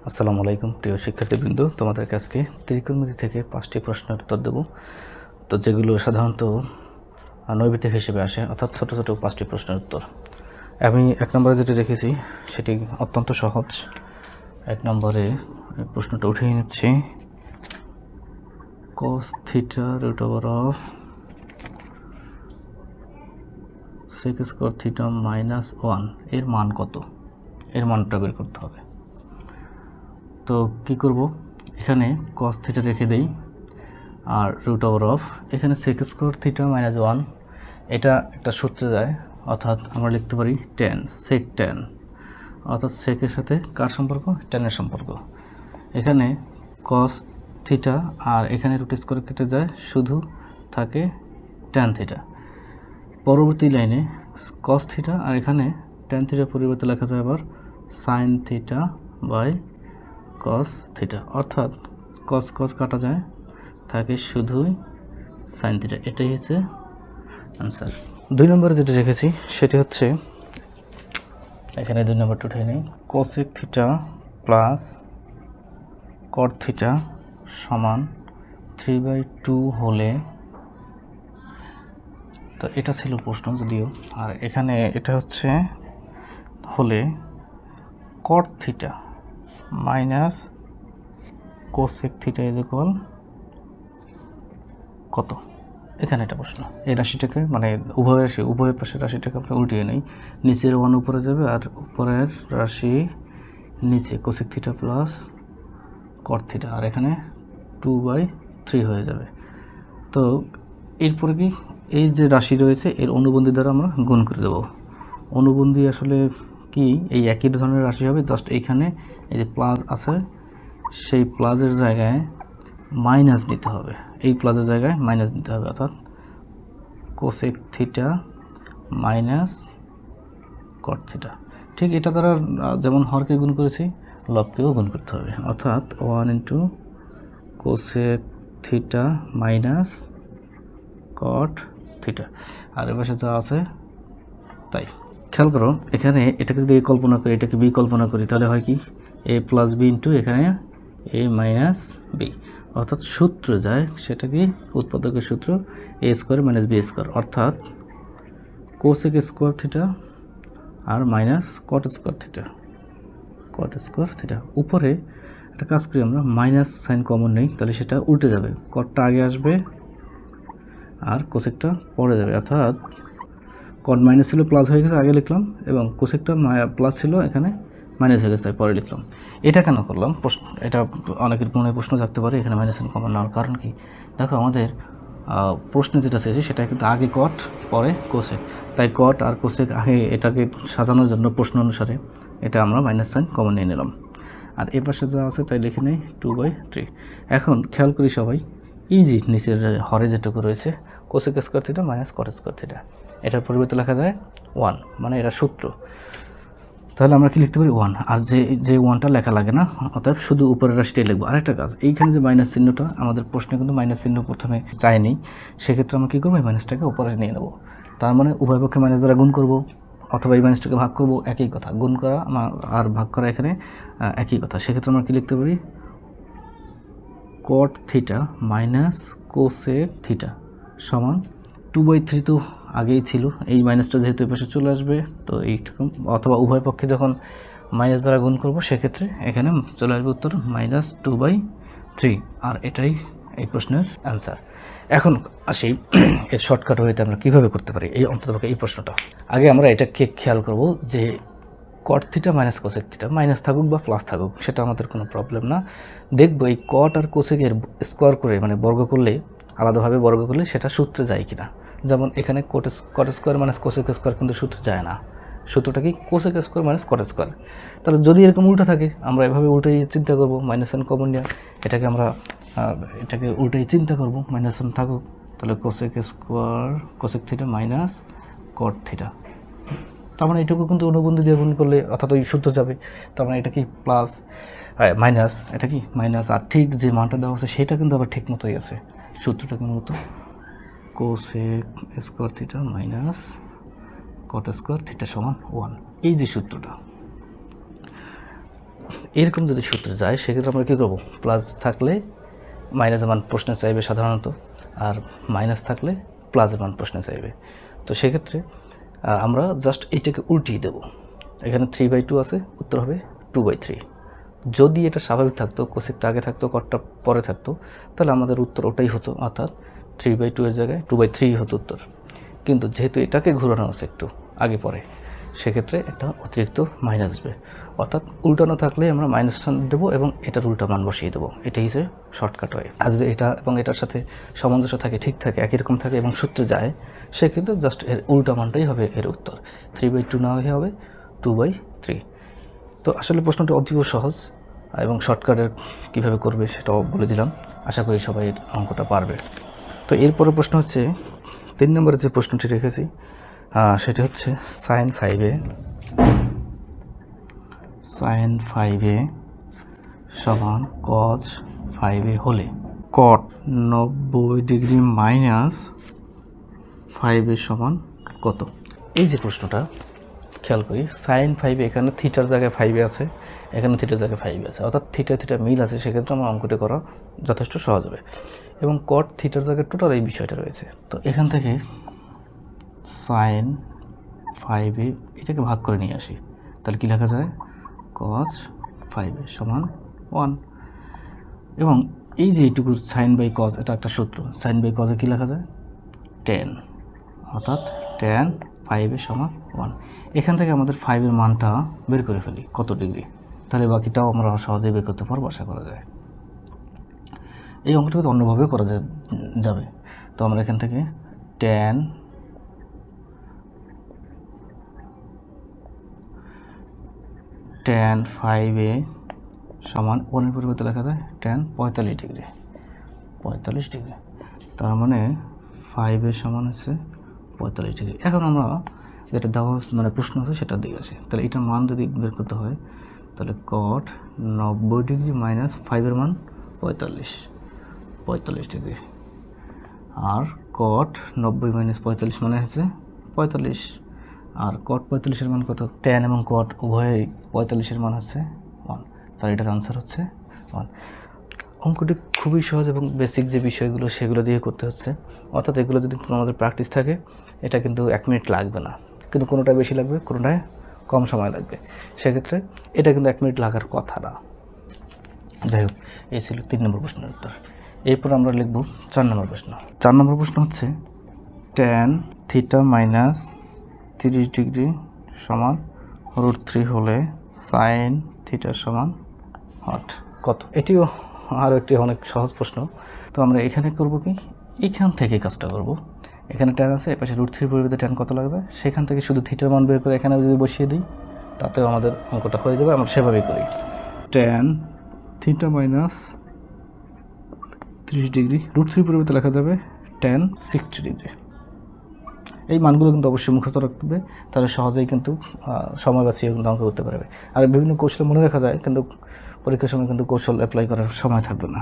আসসালামু আলাইকুম প্রিয় শিক্ষার্থীবৃন্দ, তোমাদেরকে আজকে ত্রিকোণমিতি থেকে 5টি প্রশ্নের উত্তর দেব। তো যেগুলো সাধারণত নৈবেদ্যিক হিসেবে আসে, অর্থাৎ ছোট ছোট 5টি প্রশ্নের উত্তর। আমি 1 নম্বরে যেটি রেখেছি সেটি অত্যন্ত সহজ। 1 নম্বরে প্রশ্নটা উঠিয়ে নিচ্ছি। cos theta root over of sec square theta -1 এর মান কত? এর মানটা বের করতে হবে। তো কি করব, এখানে cos থিটা রেখে দেই আর রুট ওভার অফ এখানে sec স্কয়ার থিটা -1, এটা একটা সূত্রে যায়, অর্থাৎ আমরা লিখতে পারি tan, sec tan, অর্থাৎ সেকের সাথে কার সম্পর্ক? ট্যানের সম্পর্ক। এখানে cos থিটা আর এখানে রুট স্কয়ার কেটে যায়, শুধু থাকে tan থিটা। পরবর্তী লাইনে cos থিটা আর এখানে tan থিটার পরিবর্তে লেখা যায় আবার sin theta by cos theta, অর্থাৎ cos cos কাটা যায়, থাকে শুধুই sin থিটা। এটাই হচ্ছে আনসার। 2 নম্বরে যেটা রেখেছি সেটি হচ্ছে, এখানে 2 নম্বরটা উঠে নিই। cosec theta plus cot theta সমান 3/2 হলে, তো এটা ছিল প্রশ্ন যদিও, আর এখানে এটা হচ্ছে হলে cot theta minus cosec theta is equal কত? এখানে এটা প্রশ্ন। এই রাশিটাকে মানে উভয় পাশের রাশিটাকে আমরা উল্টিয়ে নেই, নিচের 1 উপরে যাবে আর উপরের রাশি নিচে cosec theta plus cot theta, আর এখানে 2/3 হয়ে যাবে। তো এরপরে কি, এই যে রাশি রয়েছে এর অনুবন্ধী দ্বারা আমরা গুণ করে দেব। অনুবন্ধী আসলে কি, এই একই ধরনের রাশি হবে, জাস্ট এইখানে এই যে প্লাস আছে সেই প্লাসের জায়গায় মাইনাস নিতে হবে, এই প্লাসের জায়গায় মাইনাস নিতে হবে, অর্থাৎ cosec theta minus cot theta. ঠিক এটা দ্বারা যেমন হরকে গুণ করেছি, লবকেও গুণ করতে হবে, অর্থাৎ 1 into cosec theta minus cot theta, আর এর পাশে যা আছে তাই। খেয়াল করো, এখানে এটাকে যদি এ কল্পনা করি, এটাকে বি কল্পনা করি, তাহলে হয় কি এ প্লাস বি ইন্টু এখানে এ মাইনাস বি, অর্থাৎ সূত্র যায় সেটা কি, উৎপাদকের সূত্র এ স্কোয়ার মাইনাস বি স্কোয়ার, অর্থাৎ কোসেক স্কোয়ার থিটা আর মাইনাস কট স্কোয়ার থিটা। উপরে একটা কাজ করি, আমরা মাইনাস সাইন কমন নেই, তাহলে সেটা উল্টে যাবে, কটটা আগে আসবে আর কোসেকটা পরে যাবে, অর্থাৎ কট মাইনাস ছিল প্লাস হয়ে গেছে আগে লিখলাম, এবং কোসেকটা প্লাস ছিল এখানে মাইনাস হয়ে গেছে তাই পরে লিখলাম। এটা কেন করলাম? এটা অনেকের মনে প্রশ্ন থাকতে পারে, এখানে মাইনাস সাইন কমন নেওয়ার কারণ কি? দেখো, আমাদের প্রশ্নে যেটা চেয়েছে সেটা কিন্তু আগে কট পরে কোসেক, তাই কট আর কোসেক আগে এটাকে সাজানোর জন্য প্রশ্ন অনুসারে এটা আমরা মাইনাস সাইন কমন নিয়ে নিলাম, আর এ পাশে যা আছে তাই লিখে নেই 2/3। এখন খেয়াল করি সবাই, এই যে নিচের হরে যেটুকু রয়েছে cosec square theta minus cot square theta, এটার পরিবর্তে লেখা যায় 1, মানে এটা সূত্র। তাহলে আমরা কি লিখতে পারি 1, আর যে 1টা লেখা লাগে না, অর্থাৎ শুধু উপরের রাশিটাই লিখবো। আরেকটা কাজ, এইখানে যে মাইনাস চিহ্নটা, আমাদের প্রশ্নে কিন্তু মাইনাস চিহ্ন প্রথমে চায়নি, সেক্ষেত্রে আমরা কী করবো, এই মাইনাসটাকে উপরে নিয়ে নেবো, তার মানে উভয় পক্ষে মাইনাস দ্বারা গুণ করব, অথবা এই মাইনাসটাকে ভাগ করব, একই কথা। গুণ করা আর ভাগ করা এখানে একই কথা। সেক্ষেত্রে আমরা কী লিখতে পারি, cot theta minus cosec theta সমান 2/3, তো আগেই ছিল, এই মাইনাসটা যেহেতু এই পাশে চলে আসবে, তো এইটুকু, অথবা উভয় পক্ষে যখন মাইনাস দ্বারা গুণ করব সেক্ষেত্রে এখানে চলে আসবে উত্তর -2/3, আর এটাই এই প্রশ্নের অ্যান্সার। এখন আসি এর শর্টকাট হইতে আমরা কীভাবে করতে পারি এই অন্ততপক্ষে এই প্রশ্নটা। আগে আমরা এটাকে খেয়াল করব যে cot theta minus cosec theta, minus থাকুক বা প্লাস থাকুক সেটা আমাদের কোনো প্রবলেম না। দেখব এই কট আর কোসেকের স্কোয়ার করে, মানে বর্গ করলে, আলাদাভাবে বর্গ করলে সেটা সূত্রে যায় কিনা। যেমন এখানে cot square minus cosec square কিন্তু সূত্রে যায় না, সূত্রটা কি cosec square minus cot square. তাহলে যদি এরকম উল্টা থাকে, আমরা এভাবে উল্টাই চিন্তা করব, মাইনাস ওয়ান কমন নিয়ে এটাকে উল্টাই চিন্তা করব, মাইনাস ওয়ান থাকুক, তাহলে কোসেক থিটা মাইনাস কট থিটা, তার মানে এটুকু কিন্তু অনুবন্ধী দিয়ে গুণ করলে অর্থাৎ ওই সূত্র যাবে, তার মানে এটা কি প্লাস মাইনাস, এটা কি মাইনাস, আর ঠিক যে মানটা দেওয়া আছে সেটা কিন্তু আবার ঠিক মতোই আছে, সূত্রটা কিন্তু মতো cosec square theta minus cot square theta সমান 1, এই যে সূত্রটা। এরকম যদি সূত্র যায় সেক্ষেত্রে আমরা কী করবো, প্লাস থাকলে মাইনাসের মান প্রশ্নে চাইবে সাধারণত, আর মাইনাস থাকলে প্লাসের মান প্রশ্নে চাইবে। তো সেক্ষেত্রে আমরা জাস্ট এইটাকে উল্টিয়ে দেবো। এখানে 3/2 আছে, উত্তর হবে 2/3। যদি এটা স্বাভাবিক থাকতো, কোসেকটা আগে থাকতো, কটটা পরে থাকতো, তাহলে আমাদের উত্তর ওটাই হতো, অর্থাৎ 3/2 এর জায়গায় 2/3 হতো উত্তর। কিন্তু যেহেতু এটাকে ঘোরানো আছে একটু আগে পরে, সেক্ষেত্রে একটা অতিরিক্ত মাইনাস আসবে, অর্থাৎ উল্টানো থাকলে আমরা মাইনাস দেবো এবং এটার উল্টা মান বসিয়ে দেবো। এটাই হচ্ছে শর্টকাট হয়। আর যদি এটা এবং এটার সাথে সামঞ্জস্য থাকে, ঠিক থাকে, একই রকম থাকে এবং সূত্রে যায়, সেক্ষেত্রে জাস্ট এর উল্টা মানটাই হবে এর উত্তর। 3/2 না হয়ে হবে 2/3। তো আসলে প্রশ্নটা অতীব সহজ এবং শর্টকাটের কীভাবে করবে সেটাও বলে দিলাম। আশা করি সবাই অঙ্কটা পারবে। তো এরপরের প্রশ্ন হচ্ছে 3 নম্বরে যে প্রশ্নটি রেখেছি, সেটি হচ্ছে sin 5a সমান cos 5a হলে cot 90 মাইনাস 5a সমান কত? এই যে প্রশ্নটা খেয়াল করি, sin 5a এখানে থিটার জায়গায় 5a আছে, এখানে থিটার জায়গায় 5a আছে, অর্থাৎ থিটা মিল আছে। সেক্ষেত্রে আমার অঙ্কটি করা যথেষ্ট সহজ হবে। এবং cot থিটার জায়গায় টোটাল এই বিষয়টা রয়েছে। তো এখান থেকে sin 5a এটাকে ভাগ করে নিয়ে আসি, তাহলে কী লেখা যায়, cos 5a সমান 1। এবং এই যে এইটুকু sin বাই cos, এটা একটা সূত্র, sin বাই cos এ কী লেখা যায়, tan, অর্থাৎ tan 5a সমান 1। এখান থেকে আমাদের 5 এর মানটা বের করে ফেলি কত ডিগ্রি, তাহলে বাকিটাও আমরা সহজেই বের করতে পারবো আশা করা যায়। এই অঙ্কটা তো অন্যভাবেও করা যাবে। তো আমরা এখান থেকে tan 5a সমান 1 এর পরিবর্তে লেখা যায় tan 45 ডিগ্রি, 45 ডিগ্রি। তার মানে 5a সমান হচ্ছে 45 ডিগ্রি। এখন আমরা যেটা দেওয়া মানে প্রশ্ন আছে সেটার দিকে আসে। তাহলে এটার মান যদি বের করতে হয়, তাহলে cot 90 ডিগ্রি মাইনাস 5 এর মান 45 ডিগ্রি, আর cot 90 মাইনাস 45 মানে হচ্ছে 45, আর cot 45 এর মান কত, tan এবং cot উভয়ই 45 এর মান হচ্ছে 1, তার এটার আনসার হচ্ছে 1। অঙ্কটি খুবই সহজ এবং বেসিক যে বিষয়গুলো সেগুলো দিয়ে করতে হচ্ছে, অর্থাৎ এগুলো যদি আমাদের প্র্যাকটিস থাকে এটা কিন্তু 1 মিনিট লাগবে না, কিন্তু কোনোটায় বেশি লাগবে, কোনোটায় কম সময় লাগবে। সেক্ষেত্রে এটা কিন্তু 1 মিনিট লাগার কথা না। যাই হোক, এই ছিল 3 নম্বর প্রশ্নের উত্তর। এরপর আমরা লিখব 4 নম্বর প্রশ্ন। 4 নম্বর প্রশ্ন হচ্ছে tan থিটা মাইনাস 30 ডিগ্রি সমান √3 হলে sin থিটা সমান কত? এটিও আরও একটি অনেক সহজ প্রশ্ন। তো আমরা এখানে করব কি, এখান থেকে কাজটা করব। এখানে tan আছে, এপাশে √3 পরিবর্তে tan কত লাগবে, সেখান থেকে শুধু থিটার মান বের করে এখানে যদি বসিয়ে দিই, তাতেও আমাদের অঙ্কটা হয়ে যাবে। আমরা সেভাবেই করি, tan থিটা মাইনাস 30 ডিগ্রি, √3 পরিবর্তে লেখা যাবে tan 60 ডিগ্রি। এই মানগুলো কিন্তু অবশ্যই মুখস্থ রাখবে, তাহলে সহজেই কিন্তু সময় বাঁচিয়ে কিন্তু অঙ্ক করতে পারবে। আর বিভিন্ন কৌশল মনে রাখা যায়, কিন্তু পরীক্ষার সময় কিন্তু কৌশল অ্যাপ্লাই করার সময় থাকবে না।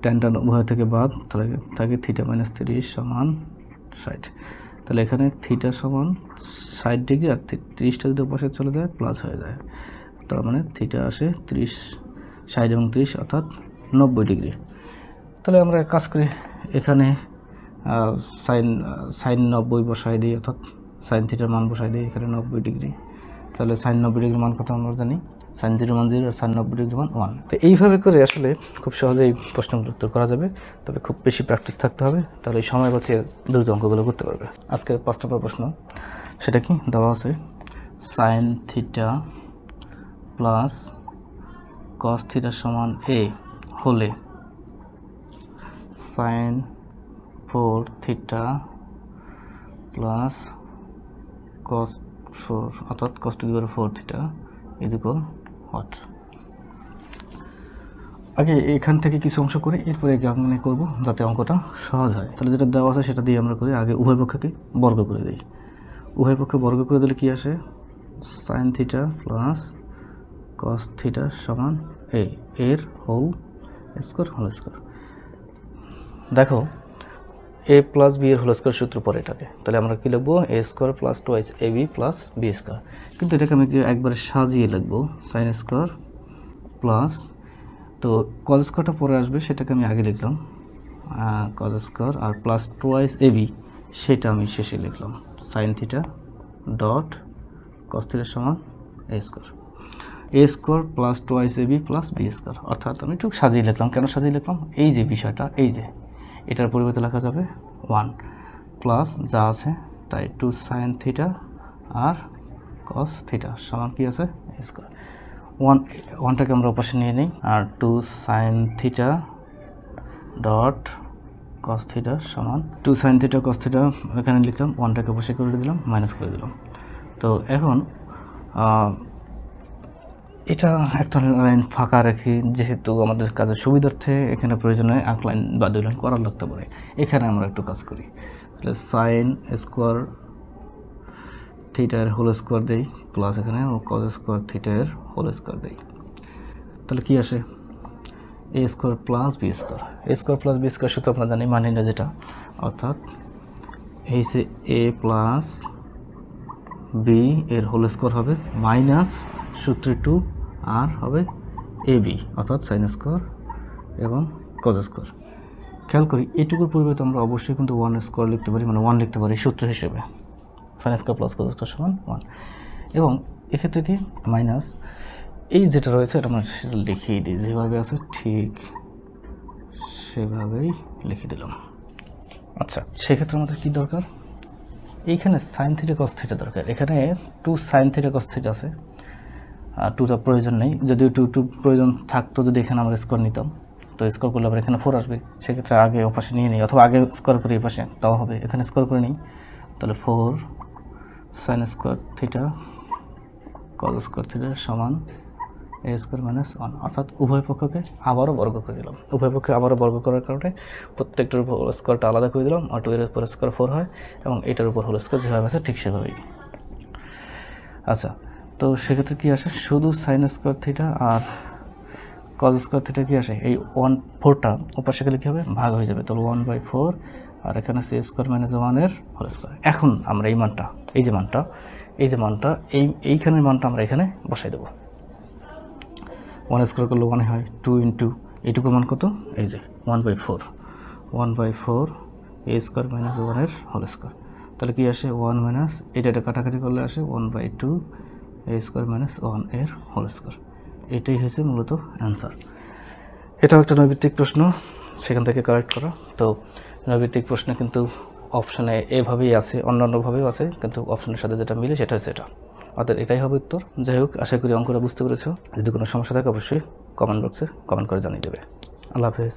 tan উভয় থেকে বাদ, তাহলে থাকে থিটা মাইনাস 30 সমান 60। তাহলে এখানে থিটা সমান 60 ডিগ্রি, আর 30টা যদি পাশে চলে যায় প্লাস হয়ে যায়, তার মানে থিটা আসে 60 এবং 30 অর্থাৎ 90 ডিগ্রি। তাহলে আমরা এক কাজ করি, এখানে সাইন 90 বসাই দিই, অর্থাৎ সাইন থিটার মান বসাই দিই এখানে 90 ডিগ্রি। তাহলে সাইন 90 ডিগ্রির মান কত আমরা জানি, সাইন 0 মান 0 আর সাইন 90 ডিগ্রি মান 1। তো এইভাবে করে আসলে খুব সহজেই প্রশ্নগুলো উত্তর করা যাবে, তবে খুব বেশি প্র্যাকটিস থাকতে হবে, তাহলে এই সময় বাঁচিয়ে দ্রুত অঙ্কগুলো করতে পারবে। আজকের 5 নম্বর প্রশ্ন, সেটা কি দেওয়া আছে, sine theta plus cos theta সমান a হলে সাইন 4 থিটা প্লাস cos 4 অর্থাৎ cos to the power 4 theta is equal what. আগে এখান থেকে কিছু অংশ করে এরপরে এখানে করব যাতে অঙ্কটা সহজ হয়। তাহলে যেটা দেওয়া আছে সেটা দিয়ে আমরা করি। আগে উভয় পক্ষকে বর্গ করে দিই। উভয় পক্ষে বর্গ করে দিলে কি আসে, sine theta plus cos theta সমান a এর হোল স্কোয়ার। দেখো এ প্লাস বি এর হোল স্কোয়ার সূত্র পরে এটাকে, তাহলে আমরা কী লিখবো এ square plus twice A B plus B square, কিন্তু এটাকে আমি একবারে সাজিয়ে লিখবো সাইন স্কোয়ার প্লাস, তো কজ স্কোয়ারটা পরে আসবে সেটাকে আমি আগে লিখলাম cos square, R plus twice A B সেটা আমি শেষে লিখলাম sine theta dot cos theta সমান এ square, A square plus twice A B plus B square, অর্থাৎ আমি একটু সাজিয়ে লিখলাম। কেন সাজিয়ে লিখলাম, এই যে বিষয়টা, এই যে এটার পরিবর্তে লেখা যাবে 1 প্লাস যা আছে তাই 2 সাইন থিটা আর কস থিটা সমান কি আছে এ স্কোয়ার, 1টাকে আমরা ওপাশে নিয়ে নিই, আর 2 sine theta dot cos theta সমান 2 সাইন থিটা কস থিটা এখানে লিখলাম, 1টাকে ওপাশে করে দিলাম, মাইনাস করে দিলাম। তো এখন এটা একটা লাইন ফাঁকা রেখে, যেহেতু আমাদের কাজের সুবিধার্থে এখানে প্রয়োজনে এক লাইন বা 2 লাইন করার লাগতে পারে, এখানে আমরা একটু কাজ করি। তাহলে সাইন স্কোয়ার থিটার হোল স্কোয়ার দেই প্লাস এখানে কজ স্কোয়ার থিটার হোল স্কোয়ার দেই, তাহলে কি আসে এ স্কোয়ার প্লাস বি স্কোয়ার, এ স্কোয়ার প্লাস বি স্কোয়ার সূত্র আপনারা জানি মানি না যেটা, অর্থাৎ এই যে এ প্লাস বি এর হোল স্কোয়ার হবে মাইনাস সূত্রে 2 আর হবে এ বি অর্থাৎ সাইন স্কোয়ার এবং কজ স্কোয়ার। খেয়াল করি এটুকুর পরিবর্তে আমরা অবশ্যই কিন্তু 1 স্কোয়ার লিখতে পারি, মানে 1 লিখতে পারি সূত্র হিসেবে, sine square plus cos square সমান 1, এবং এক্ষেত্রে কি মাইনাস এই যেটা রয়েছে এটা আমরা সেটা লিখিয়ে দিই, যেভাবে আছে ঠিক সেভাবেই লিখে দিলাম। আচ্ছা, সেক্ষেত্রে আমাদের কী দরকার, এইখানে সাইন থিটা কস থিটা দরকার, এখানে 2 সাইন থিটা কস থিটা আছে, আর 2টা প্রয়োজন নেই, যদিও 2 প্রয়োজন থাকতো যদি এখানে আমরা স্কোয়ার নিতাম, তো স্কোয়ার করলে আবার এখানে 4 আসবে, সেক্ষেত্রে আগে ওপাশে নিয়ে নিই, অথবা আগে স্কোয়ার করি এপাশে তাও হবে, এখানে স্কোয়ার করে নিই, তাহলে 4 sine square theta cos square theta সমান এ স্কোয়ার মাইনাস 1, অর্থাৎ উভয় পক্ষকে আবারও বর্গ করে দিলাম, উভয় পক্ষে আবারও বর্গ করার কারণে প্রত্যেকটার উপর স্কোয়ারটা আলাদা করে দিলাম, আর 2 এর উপর স্কোয়ার 4 হয়, এবং এটার উপর হোল স্কোয়ার যেভাবে আছে ঠিক সেভাবেই। আচ্ছা, তো সেক্ষেত্রে কী আসে, শুধু সাইন স্কোয়ার থিটা আর কজ স্কোয়ার থিটা কি আসে, এই 1/4টা ওপাশে গেলে কী হবে ভাগ হয়ে যাবে, তাহলে 1/4, আর এখানে সি স্কোয়ার মাইনাস 1 এর হোল স্কোয়ার। এখন আমরা এই মানটা এইখানের মানটা আমরা এখানে বসাই দেবো, 1 স্কোয়ার করলে 1 হয়, 2 ইন্টু এইটুকু মান কত, এই যে 1/4 এ স্কোয়ার মাইনাস 1 এর হোল স্কোয়ার, তাহলে কি আসে 1 মাইনাস এটা কাটাকাটি করলে আসে 1/2 এ স্কোয়ার মাইনাস 1 এর হোল স্কোয়ার। এটাই হয়েছে মূলত অ্যান্সার। এটাও একটা নৈর্ব্যক্তিক প্রশ্ন, সেখান থেকে কারেক্ট করা। তো নৈর্ব্যক্তিক প্রশ্ন কিন্তু অপশানে এভাবেই আছে, অন্যান্যভাবেও আছে, কিন্তু অপশানের সাথে যেটা মিলে সেটা হচ্ছে এটা, অর্থাৎ এটাই হবে উত্তর। যাই হোক, আশা করি অঙ্কটা বুঝতে পেরেছো। যদি কোনো সমস্যা থাকে অবশ্যই কমেন্ট বক্সে কমেন্ট করে জানিয়ে দেবে। আল্লাহ হাফেজ।